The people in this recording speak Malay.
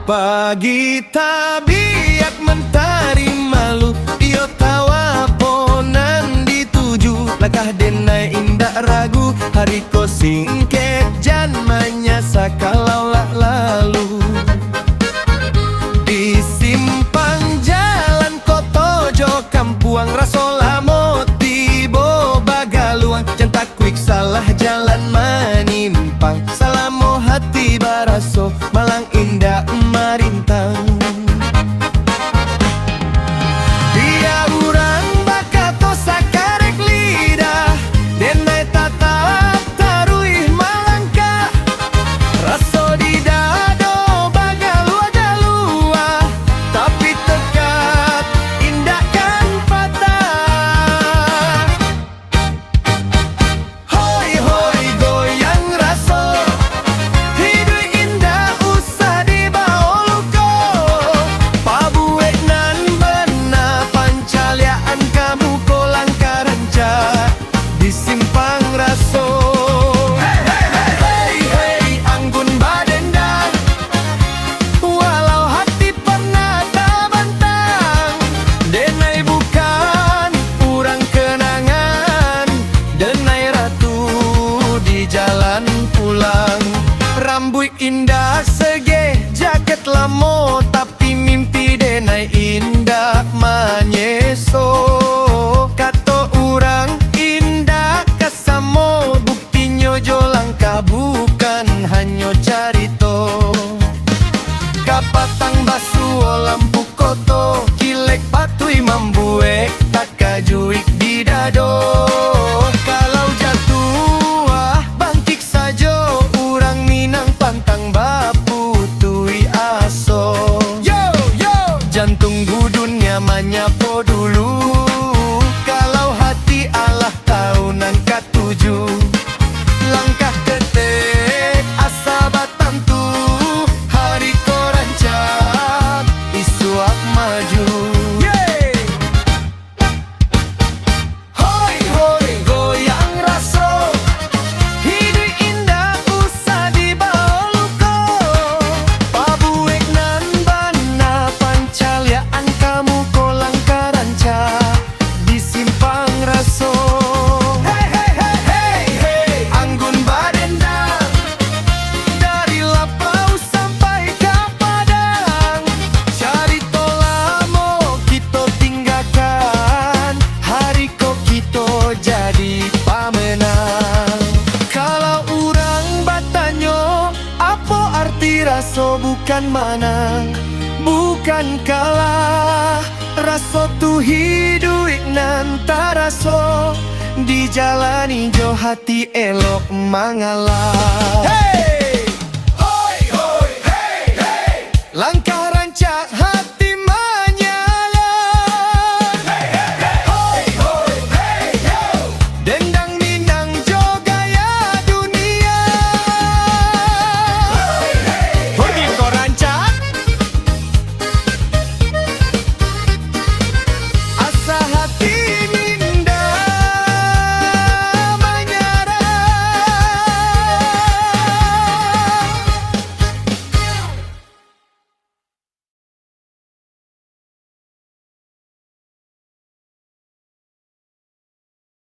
Pagi tabiat mentari malu, iyo tawa ponan dituju. Langkah denai indak ragu, hari ko singket jan manyasa kalau lah lalu. Di simpang jalan Kotojo Kampuang Rasola Motibo Bagaluang, jantak quick salah jalan manimpang. Salamo hati baraso Malang Indah Marintang. Dia urang bakato sakarek lidah, denai tatap taruih Malangka. Raso di dado bagalua-galua, tapi tekat indah kan patah. Hoi hoi goyang raso, hidup indah usah dibaoluko. Pabuek nan bena pancaliaan kamu kolang karanca di simpang raso. Hey hey anggun badendang, walau hati pernah tak bantang. Denai bukan urang kenangan, denai ratu di jalan pulang. Rambut indah sege jaket lamo, tapi mimpi denai indah manyeso. Kato urang indah kasamo, buktinyo jo langkah bukan hanya carito. Kapatang basuo lampu koto, kilek patui mambuek tak kajuik di dado. Kalau jatuh bangkik sajo, urang Minang pantang bapu tui aso. Yo yo jantung budunnya manyapo dulu, kalau hati Allah tahu nan katuju. Langkah ketek asa batantu, hari ko rancak isuak maju. Hoi hoi goyang raso, hidup indah usah dibaoluko. Pabuek nan bana pancaliaan kamu kolang karanca di simpang raso. Hey hey hey hey hey anggun badendang, dari Lapau sampai ke Padang. Carito lamo kita tinggalkan, hari ko kita jadi pamenang. Kalau urang batanyo, apa arti raso bukan manang, bukan kalah. Raso tu hidup nan taraso, dijalani jo hati elok mangalah.